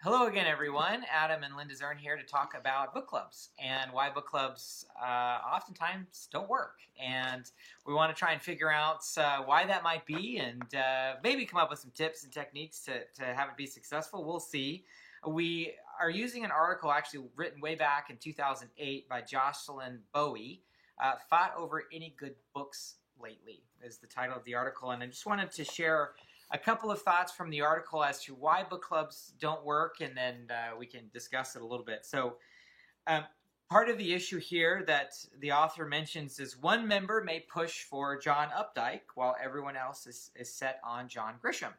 Hello again, everyone. Adam and Linda Zern here to talk about book clubs and why book clubs oftentimes don't work. And we want to try and figure out why that might be and maybe come up with some tips and techniques to have it be successful. We'll see. We are using an article actually written way back in 2008 by Jocelyn Bowie, Fought Over Any Good Books Lately is the title of the article. And I just wanted to share a couple of thoughts from the article as to why book clubs don't work, and then we can discuss it a little bit. So part of the issue here that the author mentions is one member may push for John Updike while everyone else is set on John Grisham.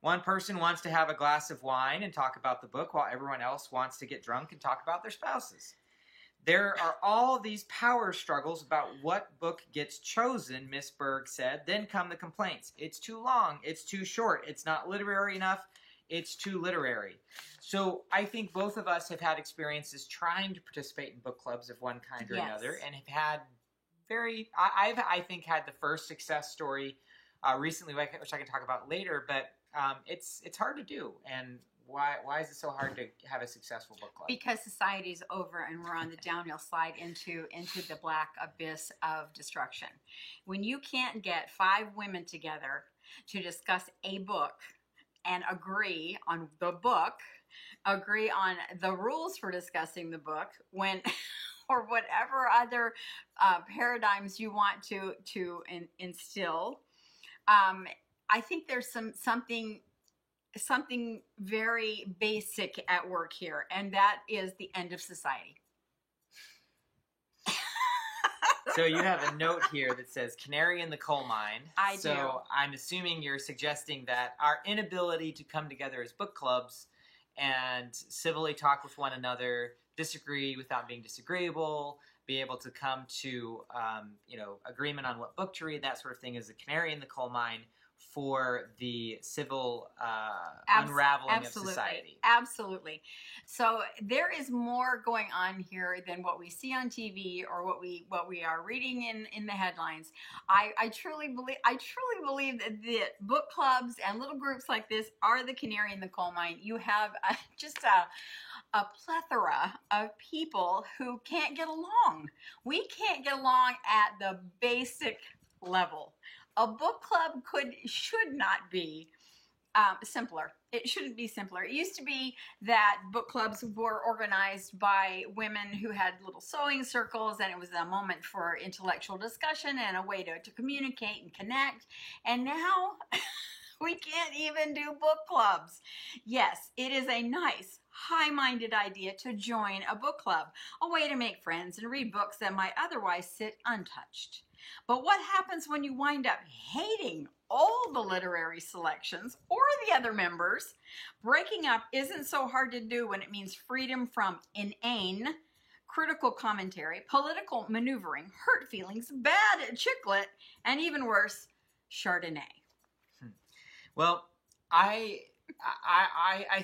One person wants to have a glass of wine and talk about the book while everyone else wants to get drunk and talk about their spouses. There are all these power struggles about what book gets chosen, Miss Berg said. Then come the complaints. It's too long. It's too short. It's not literary enough. It's too literary. So I think both of us have had experiences trying to participate in book clubs of one kind or another, and have had I've had the first success story recently, which I can talk about later, but it's hard to do. And why is it so hard to have a successful book club? Because society's over and we're on the downhill slide into the black abyss of destruction. When you can't get 5 women together to discuss a book and agree on the book, agree on the rules for discussing the book, when or whatever other paradigms you want to instill, I think there's something very basic at work here, and that is the end of society. So you have a note here that says canary in the coal mine. I do. So I'm assuming you're suggesting that our inability to come together as book clubs and civilly talk with one another, disagree without being disagreeable, be able to come to agreement on what book to read, that sort of thing, is a canary in the coal mine for the civil unraveling of society. Absolutely. So there is more going on here than what we see on TV or what we are reading in the headlines. I truly believe that book clubs and little groups like this are the canary in the coal mine. You have just a plethora of people who can't get along. We can't get along at the basic level. A book club should not be simpler. It shouldn't be simpler. It used to be that book clubs were organized by women who had little sewing circles, and it was a moment for intellectual discussion and a way to communicate and connect. And now we can't even do book clubs. Yes, it is a nice, high-minded idea to join a book club, a way to make friends and read books that might otherwise sit untouched. But what happens when you wind up hating all the literary selections or the other members? Breaking up isn't so hard to do when it means freedom from inane, critical commentary, political maneuvering, hurt feelings, bad chicklet, and even worse, Chardonnay. Well, I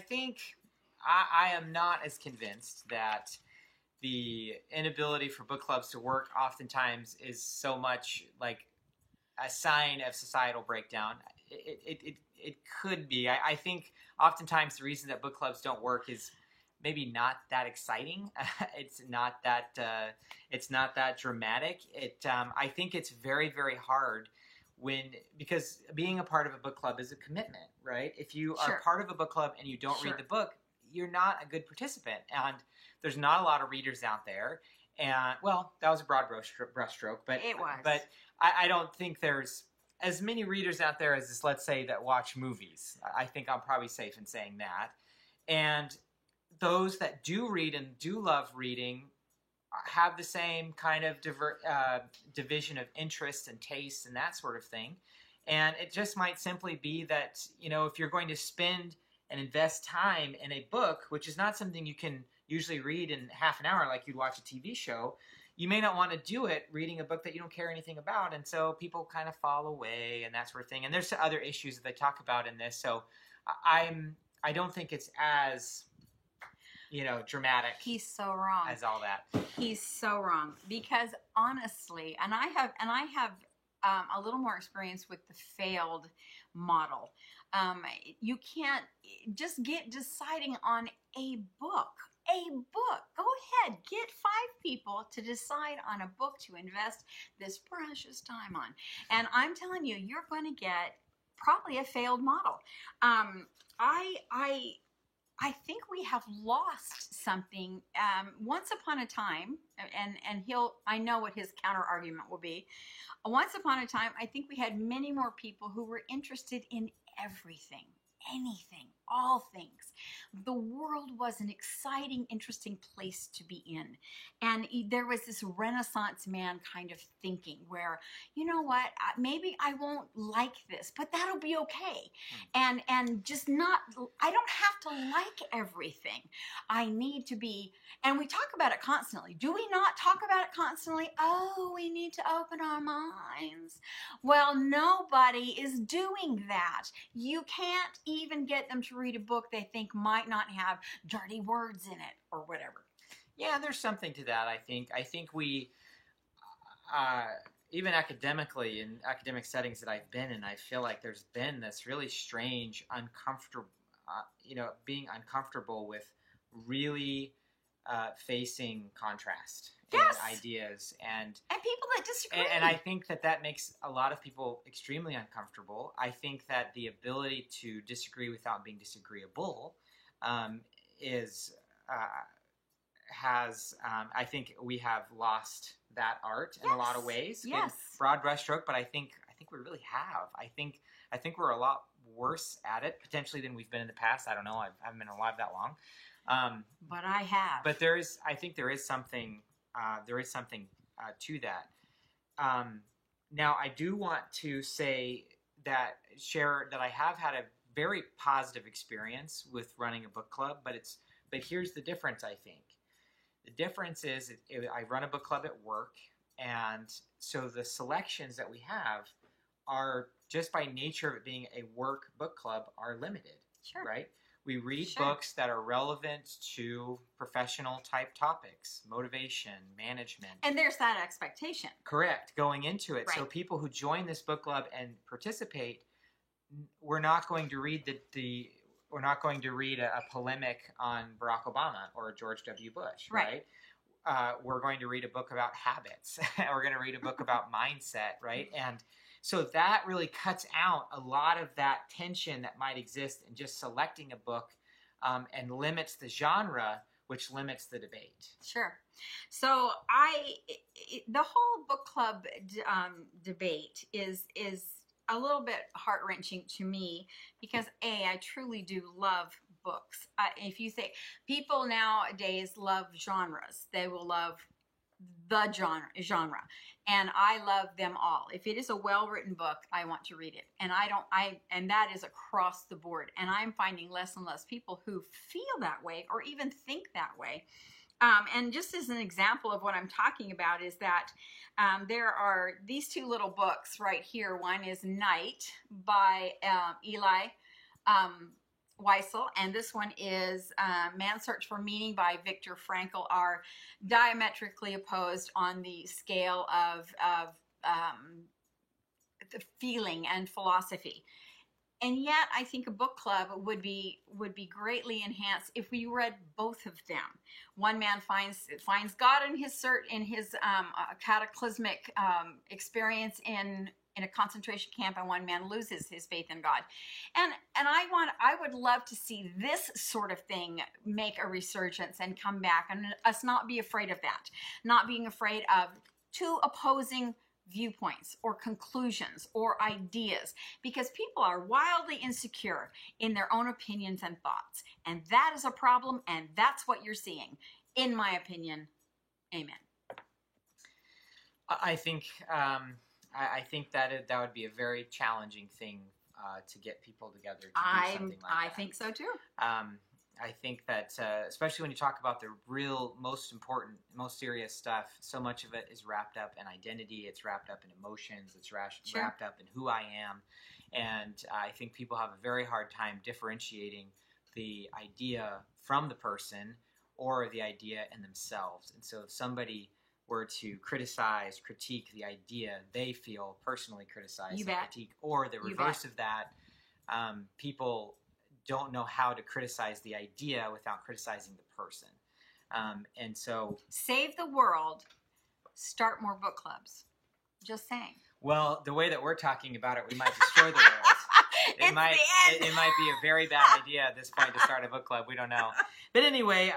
think I am not as convinced that the inability for book clubs to work oftentimes is so much like a sign of societal breakdown. It could be. I think oftentimes the reason that book clubs don't work is maybe not that exciting. It's not that dramatic. I think it's very, very hard because being a part of a book club is a commitment, right? If you are part of a book club and you don't read the book, you're not a good participant. And there's not a lot of readers out there. And, well, that was a broad brushstroke, but it was. But I don't think there's as many readers out there as, let's say, that watch movies. I think I'm probably safe in saying that. And those that do read and do love reading have the same kind of division of interests and tastes and that sort of thing. And it just might simply be that, if you're going to spend and invest time in a book, which is not something you can usually read in half an hour like you'd watch a TV show, you may not want to do it reading a book that you don't care anything about. And so people kind of fall away and that sort of thing. And there's other issues that they talk about in this. So I don't think it's as dramatic. He's so wrong. As all that. He's so wrong, because honestly, and I have a little more experience with the failed model. You can't just get deciding on a book. Go ahead, get 5 people to decide on a book to invest this precious time on. And I'm telling you, you're going to get probably a failed model. I think we have lost something. Once upon a time, and I know what his counter argument will be. Once upon a time, I think we had many more people who were interested in everything, anything, all things. The world was an exciting, interesting place to be in. And there was this Renaissance man kind of thinking where, you know what, maybe I won't like this, but that'll be okay. And just not, I don't have to like everything. I need to be, and we talk about it constantly. Do we not talk about it constantly? Oh, we need to open our minds. Well, nobody is doing that. You can't even get them to read a book they think might not have dirty words in it or whatever. Yeah, there's something to that, I think. I think we, even academically, in academic settings that I've been in, I feel like there's been this really strange, uncomfortable, being uncomfortable with really facing contrast yes. and ideas. And people that disagree. And I think that makes a lot of people extremely uncomfortable. I think that the ability to disagree without being disagreeable I think we have lost that art in yes. a lot of ways. Yes. Broad brushstroke, but I think we really have. I think we're a lot worse at it potentially than we've been in the past. I don't know. I haven't been alive that long. But I have. But I think there is something to that. Now, I do want to share that I have had a very positive experience with running a book club, but here's the difference, I think. The difference is I run a book club at work, and so the selections that we have are, just by nature of it being a work book club, are limited, sure. right? We read sure. books that are relevant to professional type topics, motivation, management. And there's that expectation. Correct, going into it. Right. So people who join this book club and participate, we're not going to read we're not going to read a polemic on Barack Obama or George W. Bush, right? We're going to read a book about habits. We're going to read a book about mindset, right? And so that really cuts out a lot of that tension that might exist in just selecting a book, and limits the genre, which limits the debate. Sure. So the whole book club debate is a little bit heart-wrenching to me because I truly do love books. If you say, people nowadays love genres, they will love the genre, and I love them all. If it is a well-written book, I want to read it, and and that is across the board. And I'm finding less and less people who feel that way or even think that way. And just as an example of what I'm talking about is that there are these 2 little books right here. One is Night by Eli Wiesel, and this one is Man's Search for Meaning by Viktor Frankl, are diametrically opposed on the scale of the feeling and philosophy. And yet, I think a book club would be greatly enhanced if we read both of them. One man finds God in his cataclysmic experience in a concentration camp, and one man loses his faith in God. And I would love to see this sort of thing make a resurgence and come back, and us not be afraid of that, not being afraid of 2 opposing viewpoints or conclusions or ideas, because people are wildly insecure in their own opinions and thoughts, and that is a problem, and that's what you're seeing, in my opinion. Amen. I think that would be a very challenging thing to get people together to do something like that. I think so too. I think that, especially when you talk about the real, most important, most serious stuff, so much of it is wrapped up in identity. It's wrapped up in emotions. It's wrapped up in who I am. And I think people have a very hard time differentiating the idea from the person or the idea in themselves. And so if somebody were to critique the idea, they feel personally criticized and critique, or the reverse of that, people don't know how to criticize the idea without criticizing the person. And so, save the world, start more book clubs. Just saying. Well, the way that we're talking about it, we might destroy the world. It might be a very bad idea at this point to start a book club. We don't know. But anyway,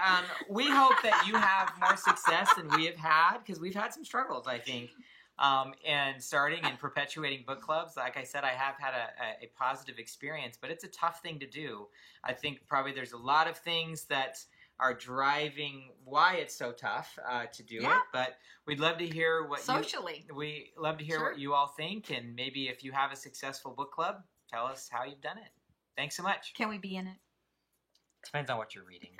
we hope that you have more success than we have had, because we've had some struggles, I think, and starting and perpetuating book clubs. Like I said, I have had a positive experience, but it's a tough thing to do. I think probably there's a lot of things that are driving why it's so tough to do it, but we'd love to hear what we love to hear what you all think, and maybe if you have a successful book club, tell us how you've done it. Thanks so much. Can we be in it? Depends on what you're reading.